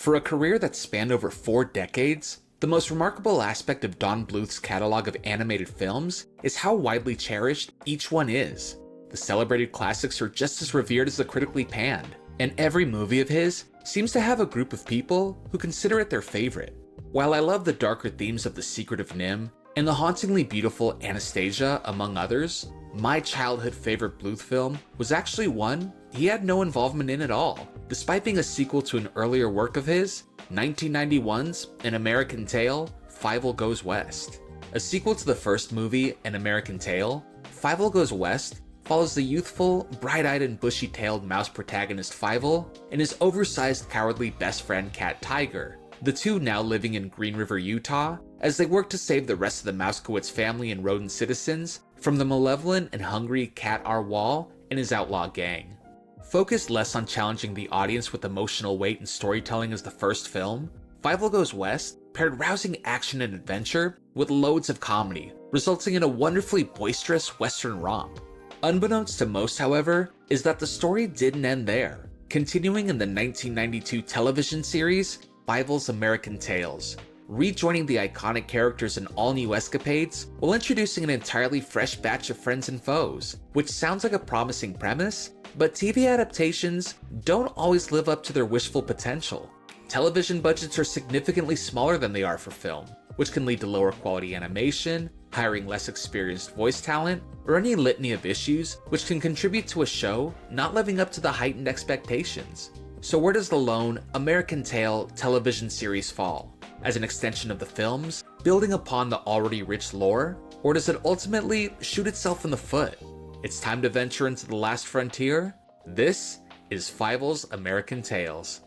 For a career that spanned over 4 decades, the most remarkable aspect of Don Bluth's catalog of animated films is how widely cherished each one is. The celebrated classics are just as revered as the critically panned, and every movie of his seems to have a group of people who consider it their favorite. While I love the darker themes of The Secret of Nim and the hauntingly beautiful Anastasia, among others, my childhood favorite Bluth film was actually one he had no involvement in at all, despite being a sequel to an earlier work of his, 1991's An American Tail, Fievel Goes West. A sequel to the first movie, An American Tail, Fievel Goes West follows the youthful, bright-eyed and bushy-tailed mouse protagonist Fievel and his oversized, cowardly best friend cat Tiger, the two now living in Green River, Utah, as they work to save the rest of the Mousekowitz family and rodent citizens from the malevolent and hungry Cat R. Wall and his outlaw gang. Focused less on challenging the audience with emotional weight and storytelling as the first film, Fievel Goes West paired rousing action and adventure with loads of comedy, resulting in a wonderfully boisterous Western romp. Unbeknownst to most, however, is that the story didn't end there, continuing in the 1992 television series Fievel's American Tales, rejoining the iconic characters in all-new escapades while introducing an entirely fresh batch of friends and foes, which sounds like a promising premise, but TV adaptations don't always live up to their wishful potential. Television budgets are significantly smaller than they are for film, which can lead to lower quality animation, hiring less experienced voice talent, or any litany of issues which can contribute to a show not living up to the heightened expectations. So where does the lone American Tail television series fall? As an extension of the films, building upon the already rich lore, or does it ultimately shoot itself in the foot? It's time to venture into the last frontier. This is Fievel's American Tales.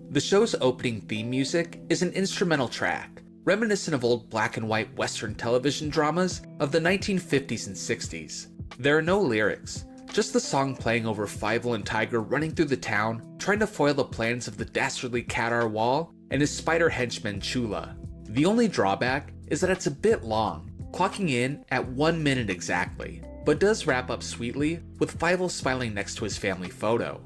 The show's opening theme music is an instrumental track, reminiscent of old black and white Western television dramas of the 1950s and 60s. There are no lyrics, just the song playing over Fievel and Tiger running through the town, trying to foil the plans of the dastardly Cat R. Wall and his spider henchman Chula. The only drawback is that it's a bit long, clocking in at 1 minute exactly, but does wrap up sweetly with Fievel smiling next to his family photo.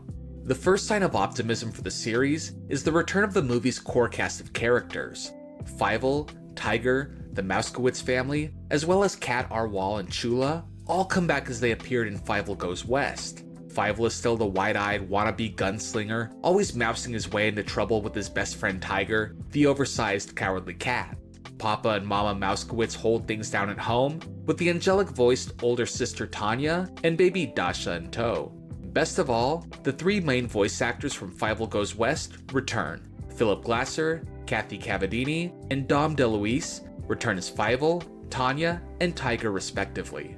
The first sign of optimism for the series is the return of the movie's core cast of characters. Fievel, Tiger, the Mousekowitz family, as well as Cat R. Wall and Chula, all come back as they appeared in Fievel Goes West. Fievel is still the wide-eyed wannabe gunslinger, always mousing his way into trouble with his best friend Tiger, the oversized cowardly cat. Papa and Mama Mousekowitz hold things down at home, with the angelic-voiced older sister Tanya and baby Dasha in tow. Best of all, the 3 main voice actors from Fievel Goes West return. Philip Glasser, Kathy Cavadini, and Dom DeLuise return as Fievel, Tanya, and Tiger respectively.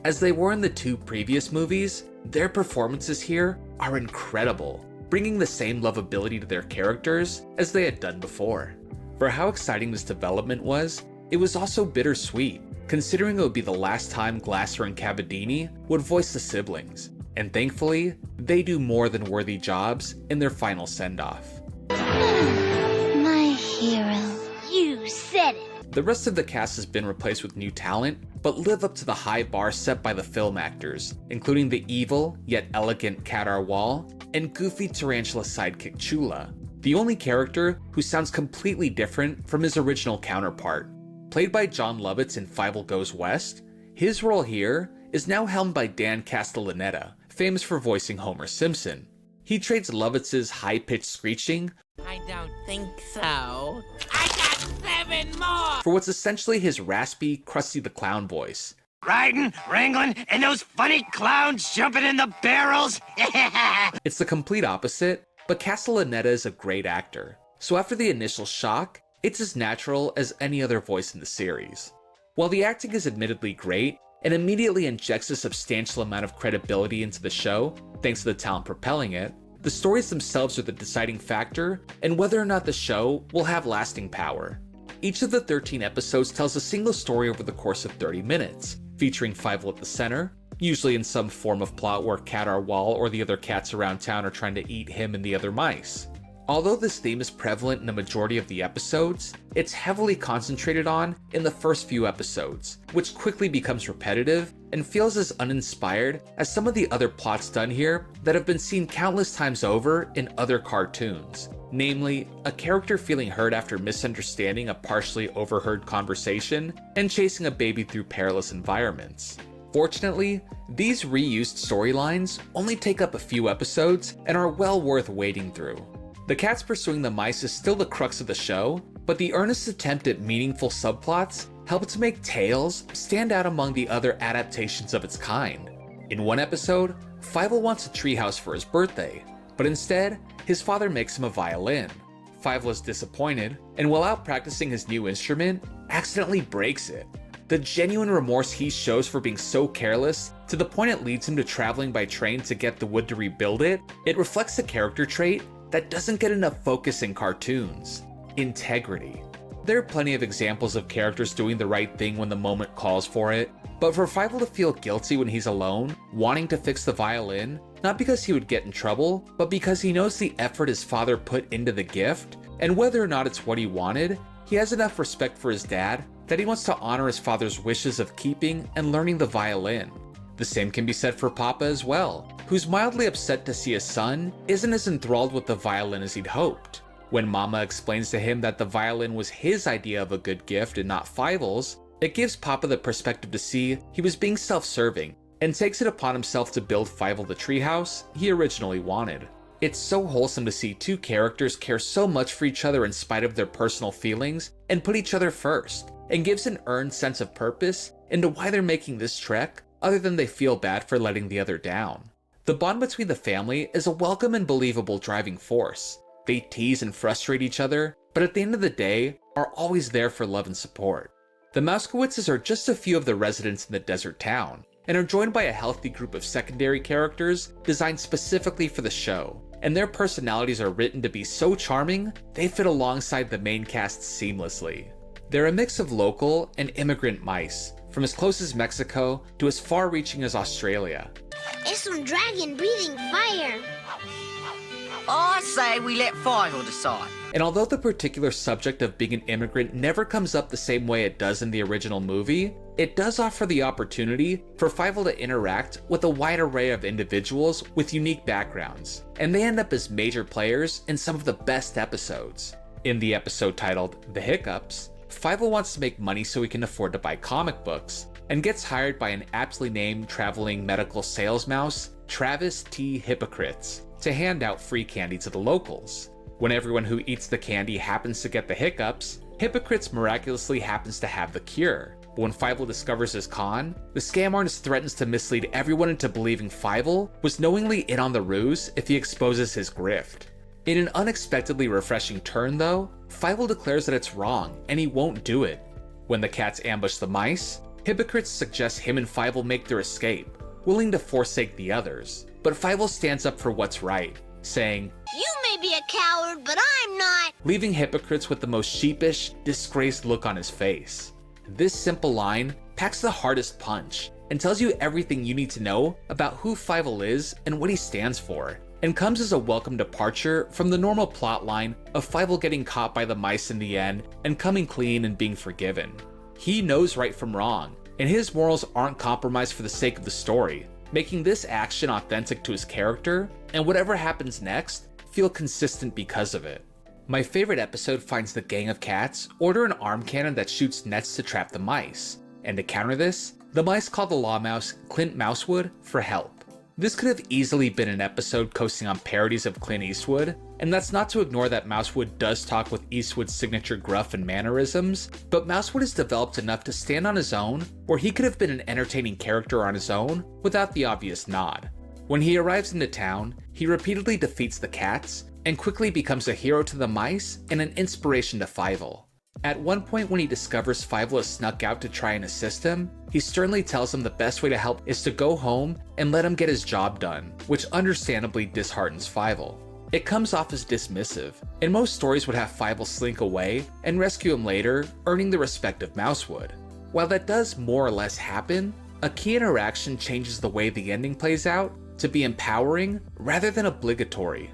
As they were in the 2 previous movies, their performances here are incredible, bringing the same lovability to their characters as they had done before. For how exciting this development was, it was also bittersweet, considering it would be the last time Glasser and Cavadini would voice the siblings, and thankfully, they do more than worthy jobs in their final send-off. My hero. You said it. The rest of the cast has been replaced with new talent, but live up to the high bar set by the film actors, including the evil yet elegant Cat R. Wall and goofy tarantula sidekick Chula, the only character who sounds completely different from his original counterpart. Played by Jon Lovitz in Fievel Goes West, his role here is now helmed by Dan Castellaneta, famous for voicing Homer Simpson. He trades Lovitz's high-pitched screeching, I don't think so. I got 7 more! for what's essentially his raspy, Krusty the Clown voice. Riding, wrangling, and those funny clowns jumping in the barrels. It's the complete opposite, but Castellaneta is a great actor, so after the initial shock, it's as natural as any other voice in the series. While the acting is admittedly great, and immediately injects a substantial amount of credibility into the show, thanks to the talent propelling it, the stories themselves are the deciding factor in whether or not the show will have lasting power. Each of the 13 episodes tells a single story over the course of 30 minutes, featuring Fievel at the center, usually in some form of plot where Cat R. Wall or the other cats around town are trying to eat him and the other mice. Although this theme is prevalent in the majority of the episodes, it's heavily concentrated on in the first few episodes, which quickly becomes repetitive and feels as uninspired as some of the other plots done here that have been seen countless times over in other cartoons. Namely, a character feeling hurt after misunderstanding a partially overheard conversation and chasing a baby through perilous environments. Fortunately, these reused storylines only take up a few episodes and are well worth wading through. The cats pursuing the mice is still the crux of the show, but the earnest attempt at meaningful subplots helped to make Tales stand out among the other adaptations of its kind. In one episode, Fievel wants a treehouse for his birthday, but instead, his father makes him a violin. Fievel is disappointed, and while out practicing his new instrument, accidentally breaks it. The genuine remorse he shows for being so careless, to the point it leads him to traveling by train to get the wood to rebuild it, it reflects a character trait that doesn't get enough focus in cartoons: integrity. There are plenty of examples of characters doing the right thing when the moment calls for it, but for Fievel to feel guilty when he's alone, wanting to fix the violin, not because he would get in trouble, but because he knows the effort his father put into the gift, and whether or not it's what he wanted, he has enough respect for his dad that he wants to honor his father's wishes of keeping and learning the violin. The same can be said for Papa as well, who's mildly upset to see his son isn't as enthralled with the violin as he'd hoped. When Mama explains to him that the violin was his idea of a good gift and not Fievel's, it gives Papa the perspective to see he was being self-serving and takes it upon himself to build Fievel the treehouse he originally wanted. It's so wholesome to see two characters care so much for each other in spite of their personal feelings and put each other first, and gives an earned sense of purpose into why they're making this trek, other than they feel bad for letting the other down. The bond between the family is a welcome and believable driving force. They tease and frustrate each other, but at the end of the day, are always there for love and support. The Mousewoodses are just a few of the residents in the desert town, and are joined by a healthy group of secondary characters designed specifically for the show, and their personalities are written to be so charming, they fit alongside the main cast seamlessly. They're a mix of local and immigrant mice, from as close as Mexico to as far-reaching as Australia. It's some dragon breathing fire. I say we let Fievel decide. And although the particular subject of being an immigrant never comes up the same way it does in the original movie, it does offer the opportunity for Fievel to interact with a wide array of individuals with unique backgrounds, and they end up as major players in some of the best episodes. In the episode titled The Hiccups, Fievel wants to make money so he can afford to buy comic books, and gets hired by an aptly named traveling medical sales mouse, Travis T. Hypocrites, to hand out free candy to the locals. When everyone who eats the candy happens to get the hiccups, Hypocrites miraculously happens to have the cure. But when Fievel discovers his con, the scam artist threatens to mislead everyone into believing Fievel was knowingly in on the ruse if he exposes his grift. In an unexpectedly refreshing turn though, Fievel declares that it's wrong and he won't do it. When the cats ambush the mice, Hypocrites suggests him and Fievel make their escape, willing to forsake the others. But Fievel stands up for what's right, saying, You may be a coward, but I'm not. leaving Hypocrites with the most sheepish, disgraced look on his face. This simple line packs the hardest punch and tells you everything you need to know about who Fievel is and what he stands for, and comes as a welcome departure from the normal plotline of Fievel getting caught by the mice in the end and coming clean and being forgiven. He knows right from wrong, and his morals aren't compromised for the sake of the story, making this action authentic to his character, and whatever happens next feel consistent because of it. My favorite episode finds the gang of cats order an arm cannon that shoots nets to trap the mice, and to counter this, the mice call the law mouse Clint Mousewood for help. This could have easily been an episode coasting on parodies of Clint Eastwood, and that's not to ignore that Mousewood does talk with Eastwood's signature gruff and mannerisms, but Mousewood is developed enough to stand on his own where he could have been an entertaining character on his own without the obvious nod. When he arrives into town, he repeatedly defeats the cats and quickly becomes a hero to the mice and an inspiration to Fievel. At one point when he discovers Fievel has snuck out to try and assist him, he sternly tells him the best way to help is to go home and let him get his job done, which understandably disheartens Fievel. It comes off as dismissive, and most stories would have Fievel slink away and rescue him later, earning the respect of Mousewood. While that does more or less happen, a key interaction changes the way the ending plays out to be empowering rather than obligatory.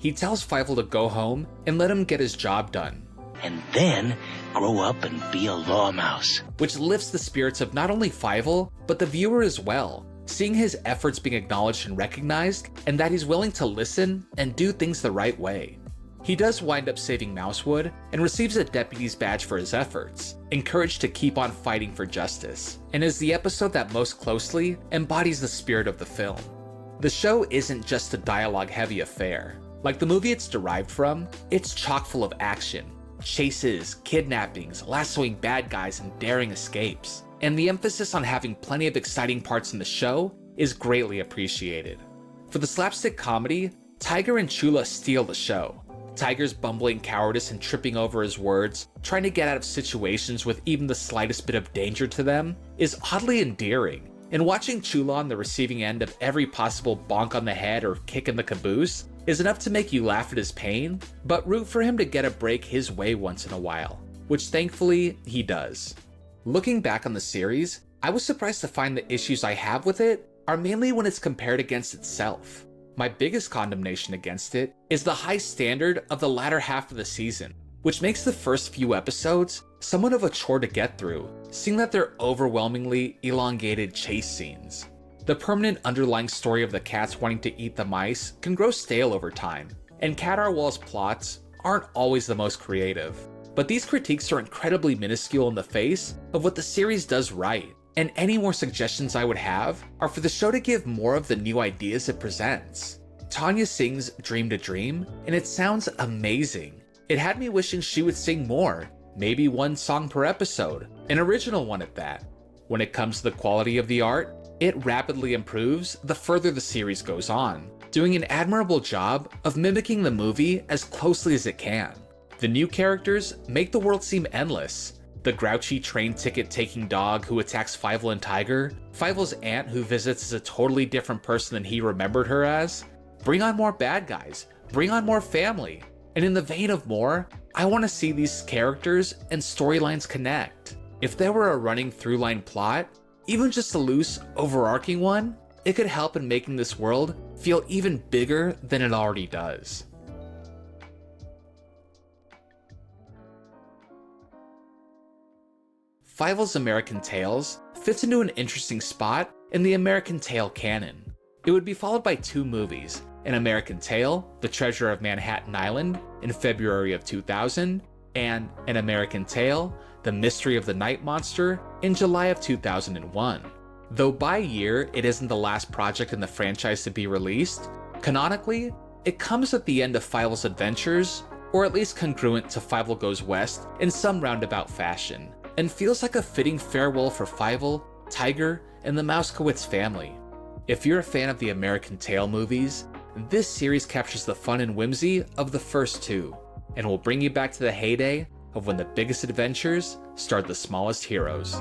He tells Fievel to go home and let him get his job done, And then grow up and be a law mouse. which lifts the spirits of not only Fievel, but the viewer as well, seeing his efforts being acknowledged and recognized, and that he's willing to listen and do things the right way. He does wind up saving Mousewood and receives a deputy's badge for his efforts, encouraged to keep on fighting for justice, and is the episode that most closely embodies the spirit of the film. The show isn't just a dialogue-heavy affair. Like the movie it's derived from, it's chock full of action, chases, kidnappings, lassoing bad guys, and daring escapes. And the emphasis on having plenty of exciting parts in the show is greatly appreciated. For the slapstick comedy, Tiger and Chula steal the show. Tiger's bumbling cowardice and tripping over his words, trying to get out of situations with even the slightest bit of danger to them, is oddly endearing. And watching Chula on the receiving end of every possible bonk on the head or kick in the caboose is enough to make you laugh at his pain, but root for him to get a break his way once in a while, which thankfully he does. Looking back on the series, I was surprised to find the issues I have with it are mainly when it's compared against itself. My biggest condemnation against it is the high standard of the latter half of the season, which makes the first few episodes somewhat of a chore to get through, seeing that they're overwhelmingly elongated chase scenes. The permanent underlying story of the cats wanting to eat the mice can grow stale over time, and Cat R. Wall's plots aren't always the most creative. But these critiques are incredibly minuscule in the face of what the series does right, and any more suggestions I would have are for the show to give more of the new ideas it presents. Tanya sings Dream to Dream, and it sounds amazing. It had me wishing she would sing more, maybe one song per episode, an original one at that. When it comes to the quality of the art, it rapidly improves the further the series goes on, doing an admirable job of mimicking the movie as closely as it can. The new characters make the world seem endless. The grouchy train ticket taking dog who attacks Fievel and Tiger, Fievel's aunt who visits as a totally different person than he remembered her as. Bring on more bad guys, bring on more family. And in the vein of more, I want to see these characters and storylines connect. If there were a running through-line plot, even just a loose, overarching one, it could help in making this world feel even bigger than it already does. Fievel's American Tales fits into an interesting spot in the American Tale canon. It would be followed by two movies, An American Tale, The Treasure of Manhattan Island in February of 2000, and An American Tale, The Mystery of the Night Monster in July of 2001. Though by year it isn't the last project in the franchise to be released, canonically, it comes at the end of Fievel's adventures, or at least congruent to Fievel Goes West in some roundabout fashion, and feels like a fitting farewell for Fievel, Tiger, and the Mousekowitz family. If you're a fan of the American Tale movies, this series captures the fun and whimsy of the first two, and will bring you back to the heyday of when the biggest adventures start the smallest heroes.